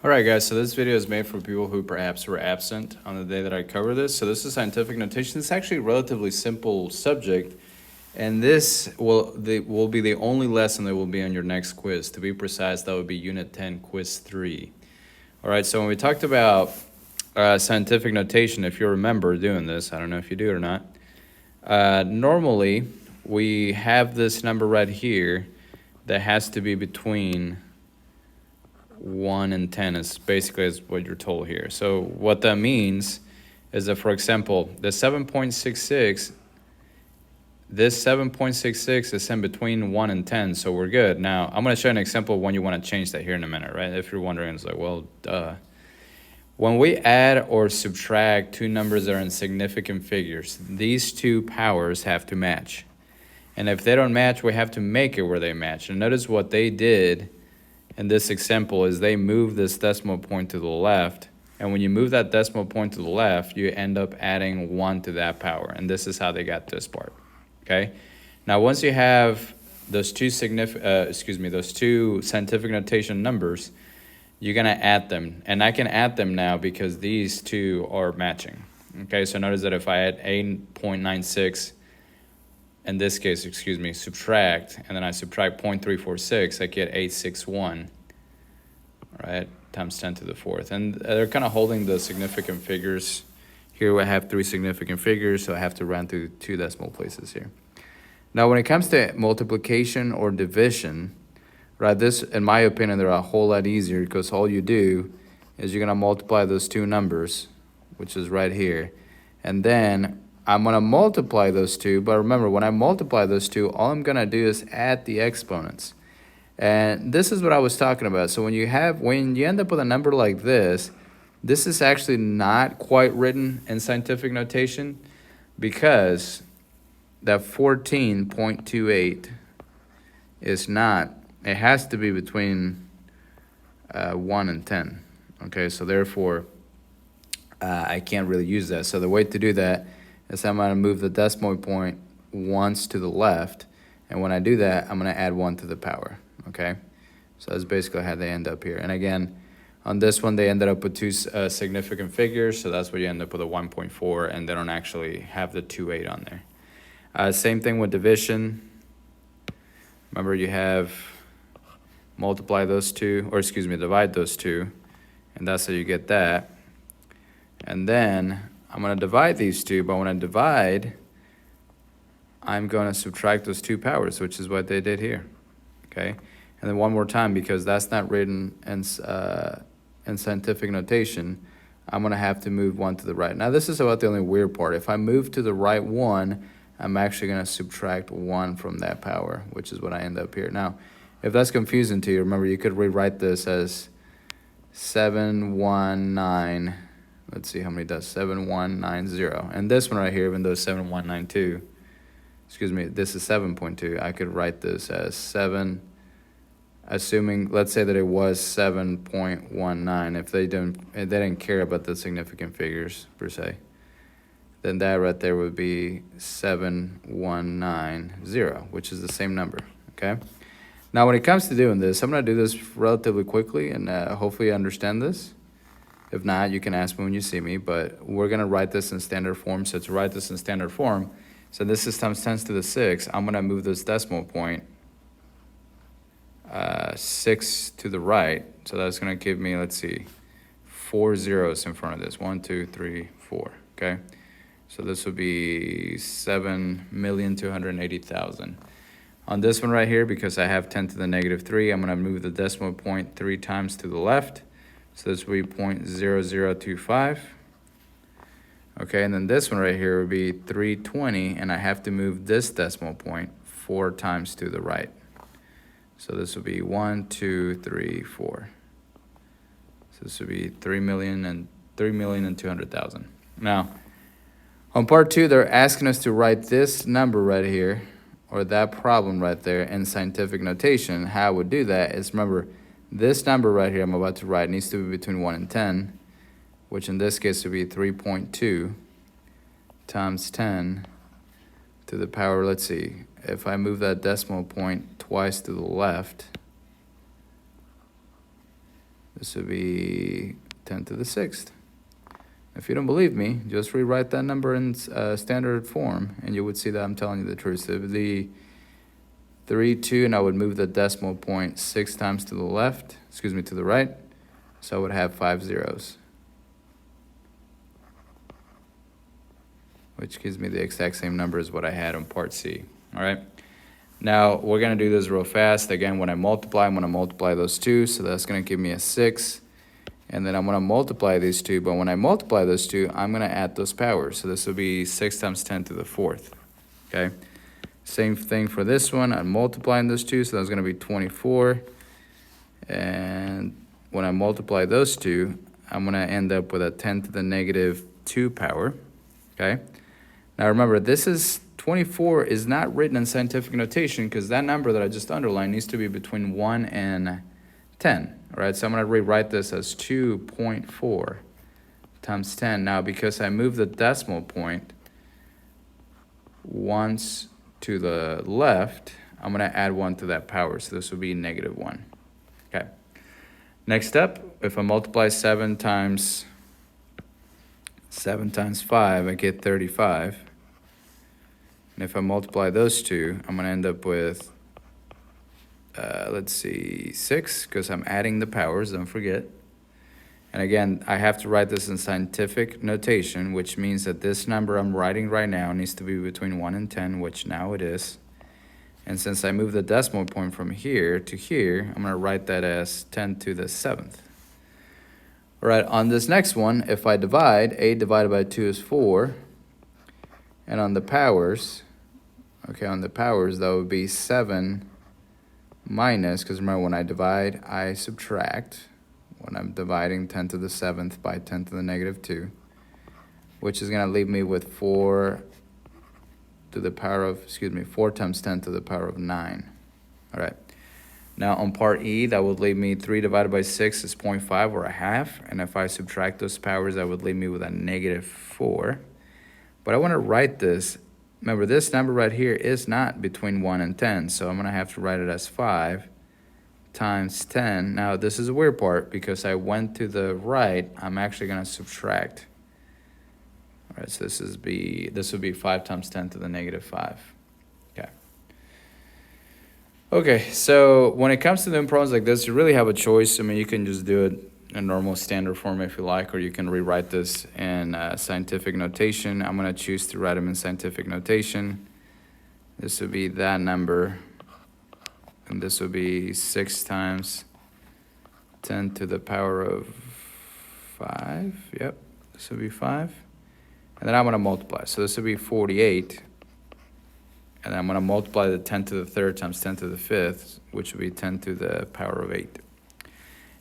Alright guys, so this video is made for people who perhaps were absent on the day that I cover this. So this is scientific notation. It's actually a relatively simple subject, and this will be the only lesson that will be on your next quiz. To be precise, that would be Unit 10, Quiz 3. Alright, so when we talked about scientific notation, if you remember doing this, I don't know if you do or not, normally we have this number right here that has to be between 1 and 10 is basically what you're told here. So what that means is that, for example, the 7.66, this 7.66 is in between 1 and 10, so we're good. Now, I'm going to show you an example when you want to change that here in a minute, right? If you're wondering, it's like, well, duh. When we add or subtract two numbers that are in significant figures, these two powers have to match. And if they don't match, we have to make it where they match. And notice what they did in this example is they move this decimal point to the left, and when you move that decimal point to the left, you end up adding 1 to that power, and this is how they got this part. Okay, now once you have those two those two scientific notation numbers, you're gonna add them, and I can add them now because these two are matching. Okay, so notice that if I add 8.96, in this case, subtract, and then I subtract 0.346, I get 861, right, times 10 to the fourth. And they're kind of holding the significant figures. Here I have 3 significant figures, so I have to run through 2 decimal places here. Now, when it comes to multiplication or division, right, this, in my opinion, they're a whole lot easier because all you do is you're going to multiply those two numbers, which is right here, and then I'm going to multiply those two, but remember, when I multiply those two, all I'm going to do is add the exponents. And this is what I was talking about. So when you end up with a number like this is actually not quite written in scientific notation because that 14.28 is not, it has to be between 1 and 10. Okay, so therefore, I can't really use that. So the way to do that is I'm going to move the decimal point once to the left, and when I do that, I'm going to add 1 to the power, okay? So that's basically how they end up here. And again, on this one, they ended up with 2 significant figures, so that's where you end up with a 1.4, and they don't actually have the 2.8 on there. Same thing with division. Remember, you have divide those two, and that's how you get that. And then I'm going to divide these two, but when I divide, I'm going to subtract those 2 powers, which is what they did here, okay? And then one more time, because that's not written in scientific notation, I'm going to have to move 1 to the right. Now, this is about the only weird part. If I move to the right 1, I'm actually going to subtract 1 from that power, which is what I end up here. Now, if that's confusing to you, remember, you could rewrite this as 719. Let's see how many does 7190. And this one right here, even though it's 7192, this is 7.2, I could write this as 7, assuming, let's say that it was 7.19. If they didn't care about the significant figures per se, then that right there would be 7190, which is the same number, okay? Now, when it comes to doing this, I'm going to do this relatively quickly, and hopefully you understand this. If not, you can ask me when you see me, but we're going to write this in standard form. So to write this in standard form, so this is times 10 to the 6. I'm going to move this decimal point 6 to the right. So that's going to give me, let's see, 4 zeros in front of this. 1, 2, 3, 4, okay? So this would be 7,280,000. On this one right here, because I have 10 to the negative 3, I'm going to move the decimal point 3 times to the left. So this would be 0.0025. Okay, and then this one right here would be 320, and I have to move this decimal point 4 times to the right. So this would be 1, 2, 3, 4. So this would be 3,200,000. Now, on part 2, they're asking us to write this number right here, or that problem right there, in scientific notation. How I would do that is, remember, this number right here I'm about to write needs to be between 1 and 10, which in this case would be 3.2 times 10 to the power, let's see, if I move that decimal point twice to the left, This would be 10 to the 6th. If you don't believe me, just rewrite that number in standard form, and you would see that I'm telling you the truth. So it would be 3, 2, and I would move the decimal point 6 times to the left, to the right. So I would have 5 zeros, which gives me the exact same number as what I had on part C. All right. Now we're gonna do this real fast. Again, when I multiply, I'm gonna multiply those two, so that's gonna give me a 6. And then I'm gonna multiply these two, but when I multiply those two, I'm gonna add those powers. So this will be 6 times 10 to the 4th, okay? Same thing for this one, I'm multiplying those two, so that's gonna be 24. And when I multiply those two, I'm gonna end up with a 10 to the negative 2 power, okay? Now remember, 24 is not written in scientific notation because that number that I just underlined needs to be between 1 and 10. All right, so I'm going to rewrite this as 2.4 times 10. Now, because I moved the decimal point once to the left, I'm going to add 1 to that power. So this will be negative 1. Okay. Next up, if I multiply 7 times 5, I get 35. And if I multiply those two, I'm going to end up with, let's see, 6, because I'm adding the powers, don't forget. And again, I have to write this in scientific notation, which means that this number I'm writing right now needs to be between 1 and 10, which now it is. And since I moved the decimal point from here to here, I'm going to write that as 10 to the 7th. All right, on this next one, if I divide, 8 divided by 2 is 4. And on the powers, that would be 7 minus, because remember when I divide, I subtract. When I'm dividing 10 to the 7th by 10 to the negative 2, which is going to leave me with 4 times 10 to the power of 9. All right. Now on part E, that would leave me 3 divided by 6 is 0.5 or a half. And if I subtract those powers, that would leave me with a negative 4. But I want to write this. Remember, this number right here is not between 1 and 10, so I'm going to have to write it as 5 times 10. Now, this is a weird part because I went to the right. I'm actually going to subtract. All right, so this would be 5 times 10 to the negative 5. Okay. Okay, so when it comes to doing problems like this, you really have a choice. I mean, you can just do it in normal standard form if you like, or you can rewrite this in scientific notation. I'm going to choose to write them in scientific notation. This would be that number, and this would be 6 times 10 to the power of 5. Yep, this would be 5. And then I'm going to multiply. So this would be 48. And then I'm going to multiply the 10 to the 3rd times 10 to the 5th, which would be 10 to the power of 8.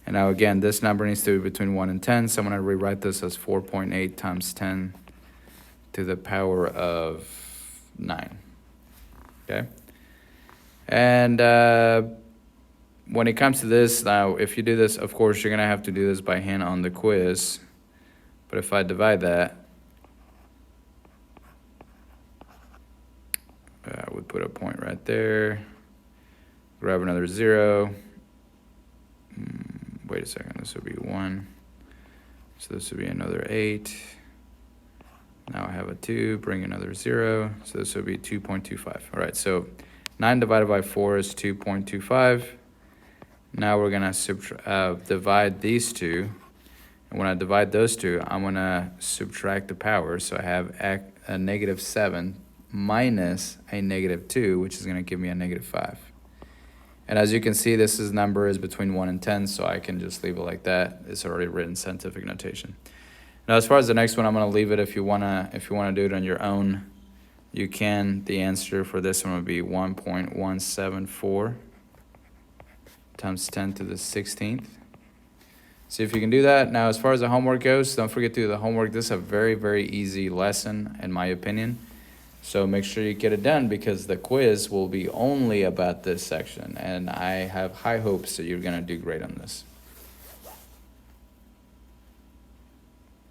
And now again, this number needs to be between 1 and 10, so I'm going to rewrite this as 4.8 times 10 to the power of 9. Okay? And when it comes to this, now if you do this, of course, you're going to have to do this by hand on the quiz. But if I divide that, I would put a point right there, grab another 0. Wait a second, this would be 1. So this would be another 8. Now I have a 2, bring another 0. So this would be 2.25. All right, so 9 divided by 4 is 2.25. Now we're going to divide these two. And when I divide those two, I'm going to subtract the power. So I have a negative 7 minus a negative 2, which is going to give me a negative 5. And as you can see, this number is between 1 and 10, so I can just leave it like that. It's already written scientific notation. Now, as far as the next one, I'm going to leave it. If you wanna do it on your own, you can. The answer for this one would be 1.174 times 10 to the 16th. See if you can do that. Now, as far as the homework goes, don't forget to do the homework. This is a very, very easy lesson, in my opinion. So make sure you get it done because the quiz will be only about this section. And I have high hopes that you're going to do great on this.